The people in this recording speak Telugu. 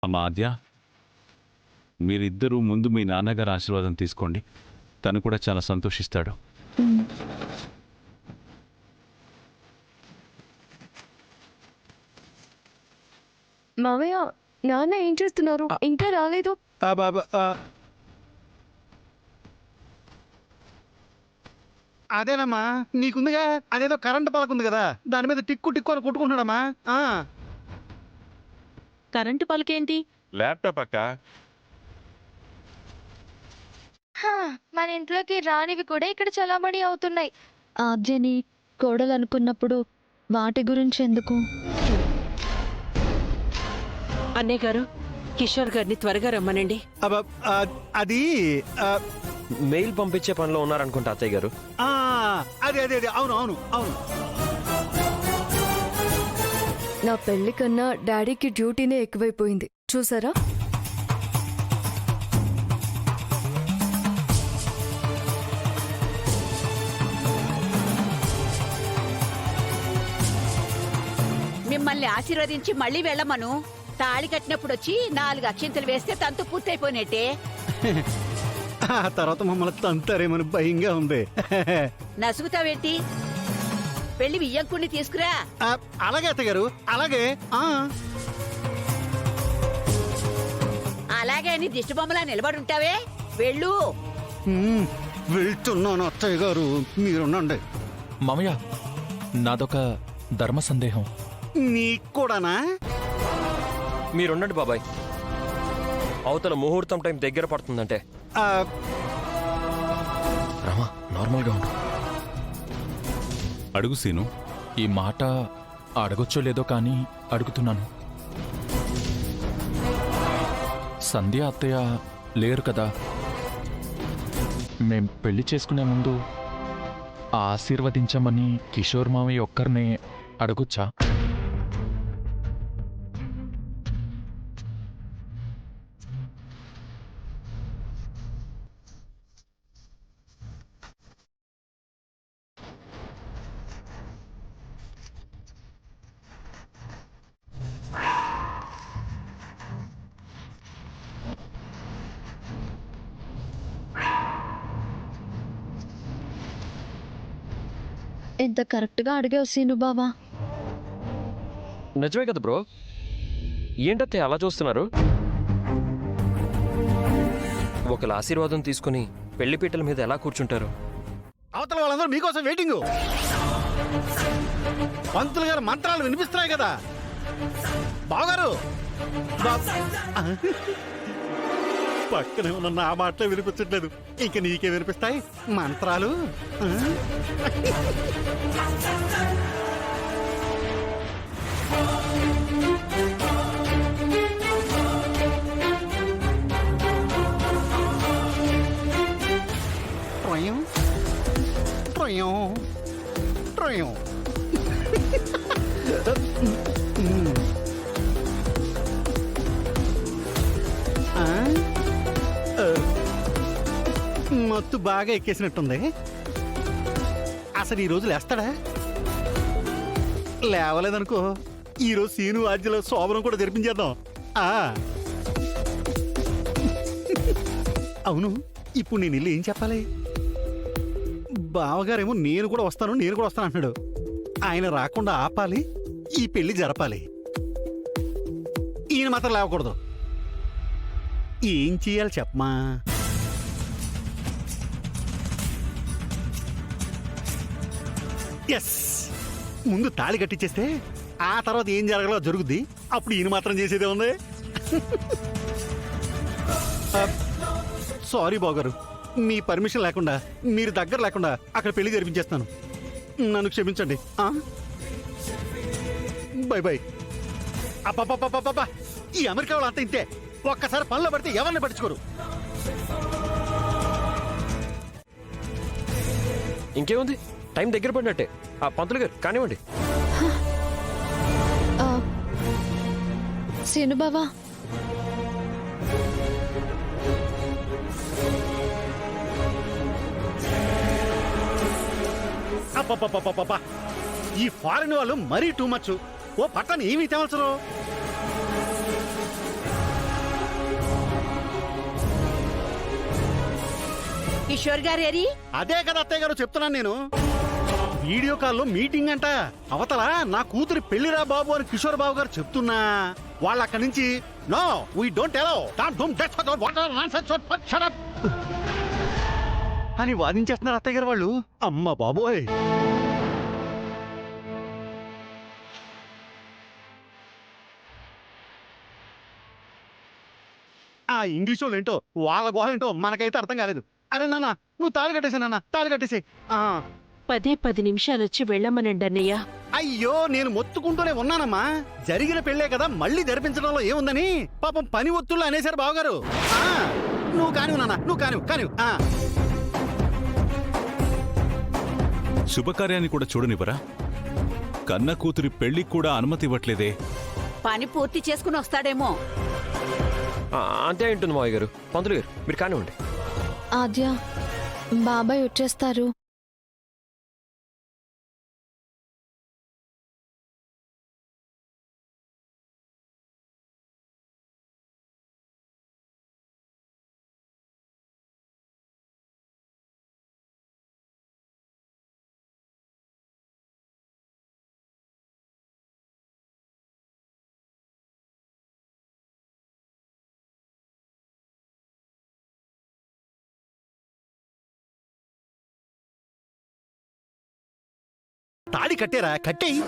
అమ్మా ఆద్య, మీరిద్దరూ ముందు మీ నాన్నగారి ఆశీర్వాదం తీసుకోండి. తను కూడా చాలా సంతోషిస్తాడు. మావయ్య, నాన్న ఏం చేస్తున్నారు? ఇంకా రాలేదు. అదేనమ్మా, నీకుందిగా అదేదో కరెంట్ పలక ఉంది కదా, దాని మీద టిక్కు టిక్కు అని కొట్టుకుంటున్నాడమ్మా. కరెంటు పలకేంటి? ల్యాప్టాప్ అక్క. మన ఇంట్లోకి రానివి కూడా ఇక్కడ చలామణి అవుతున్నాయి. ఆద్యని కోడలు అనుకున్నప్పుడు వాటి గురించి ఎందుకు? అన్నయ్య గారు, కిషోర్ గారిని త్వరగా రమ్మనండి. అది మెయిల్ పంపించే పనిలో ఉన్నారనుకుంటా అత్తయ్య గారు. అదే అదే అదే అవును అవును అవును. నా పెళ్లి కన్నా డాడీకి డ్యూటీనే ఎక్కువైపోయింది చూసారా. మిమ్మల్ని ఆశీర్వదించి మళ్ళీ వెళ్ళమను. తాళి కట్టినప్పుడు వచ్చి 4 అక్షింతలు వేస్తే తంతు పూర్తయిపోయినట్టే. ఆ తర్వాత మమ్మల్ని తంతారేమని భయంగా ఉంది. నసుగుతావేంటి? వెళ్ళి వియ్యంకుణ్ణి తీసుకురా. అలాగే అత్తయ్య గారు, అలాగే. అలాగే అని దిష్టిబొమ్మలా నిలబడుంటావే, వెళ్ళు. వెళ్తున్నాను అత్తయ్య గారు, మీరుండండి. మామయ్య, నాదొక ధర్మ సందేహం. నీకు కూడానా? మీరుండండి బాబాయ్, అవతల ముహూర్తం టైం దగ్గర పడుతుందంటే. రమా, నార్మల్గా ఉండు. అడుగు సీను. ఈ మాట అడగొచ్చో లేదో కానీ అడుగుతున్నాను. సంధ్య అత్తయ్య లేరు కదా, మేం పెళ్లి చేసుకునే ముందు ఆశీర్వదించమని కిషోర్ మామయ్య ఒక్కరినే అడగొచ్చా? ఎంత కరెక్ట్గా అడిగావు సీను బావా. నిజమే కదా బ్రో, ఏంటత్తయ్య అలా చూస్తున్నారు? ఒకళ్ళ ఆశీర్వాదం తీసుకుని పెళ్లిపీటల మీద ఎలా కూర్చుంటారు? అవతల వాళ్ళందరూ మీకోసం వెయిటింగ్. పంతులు గారు మంత్రాలు వినిపిస్తున్నాయి కదా బావగారు. పక్కనే ఉన్న నా మాటలే వినిపించట్లేదు, ఇంక నీకే వినిపిస్తాయి మంత్రాలు. ట్రయం ట్రయం ట్రయం. మత్తు బాగా ఎక్కేసినట్టుంది. అసలు ఈ రోజు లేస్తాడా? లేవలేదనుకో, ఈరోజు సీను ఆద్యలో శోభనం కూడా జరిపించేద్దాం. అవును, ఇప్పుడు నేను ఇల్లు ఏం చెప్పాలి? బావగారేమో నేను కూడా వస్తాను అంటున్నాడు. ఆయన రాకుండా ఆపాలి, ఈ పెళ్లి జరపాలి. ఈయన మాత్రం లేవకూడదు. ఏం చెయ్యాలి చెప్పమా? ఎస్, ముందు తాళి కట్టించేస్తే ఆ తర్వాత ఏం జరగాలో జరుగుద్ది. అప్పుడు ఈయన మాత్రం చేసేదే ఉంది. సారీ బావగారు, మీ పర్మిషన్ లేకుండా, మీరు దగ్గర లేకుండా అక్కడ పెళ్లి జరిపించేస్తాను. నన్ను క్షమించండి. By by. అప్ప, ఈ అమెరికా వాళ్ళు అంతా ఇంతే. ఒక్కసారి పనిలో పడితే ఎవరిని పట్టించుకోరు. ఇంకేముంది, టైం దగ్గర పడినట్టే. ఆ పంతులు గారు కానివ్వండి. సీను బావా, ఈ ఫారిన్ వాళ్ళు మరీ టూ మచ్. ఓ పట్టని ఏమీ తేవలసరు. కిషోర్ గారేరి అదే కదా అత్తయ్య గారు చెప్తున్నాను నేను. వీడియో కాల్లో మీటింగ్ అంట. అవతల నా కూతురి పెళ్లిరా బాబు అని కిషోర్ బాబు గారు చెప్తున్నా వాళ్ళు అక్కడి నుంచి నో వీ డోంట్ అలౌ అని వాదించేస్తున్నారు అత్తయ్య గారు వాళ్ళు. అమ్మ బాబోయ్. ఆ ఇంగ్లీష్ వాళ్ళు ఏంటో వాళ్ళ గోహ ఏంటో మనకైతే అర్థం కాలేదు. అరే నాన్న నువ్వు తాళి కట్టేసే నాన్న, తాళి కట్టేసే. పదే 10 నిమిషాలొచ్చి వెళ్ళమనండి అన్నయ్య. అయ్యో నేను మొత్తుకుంటూనే ఉన్నానమ్మా. జరిగిన పెళ్ళే కదా మళ్ళీ జరిపించడంలో ఏముందని పాపం పని ఒత్తుళ్ళు అనేసారు బావగారు. నువ్వు కానివు నాన్న, నువ్వు కానివు. శుభకార్యాన్ని కూడా చూడనివ్వరా? కన్న కూతురి పెళ్లికి కూడా అనుమతి ఇవ్వట్లేదే. పని పూర్తి చేసుకుని వస్తాడేమో. అంతే ఉంటుంది మావయ్య గారు. పంతులు గారు మీరు కానివ్వండి. ఆద్య, బాబాయ్ వచ్చేస్తారు. తాళి కట్టేరా, కట్టేయి.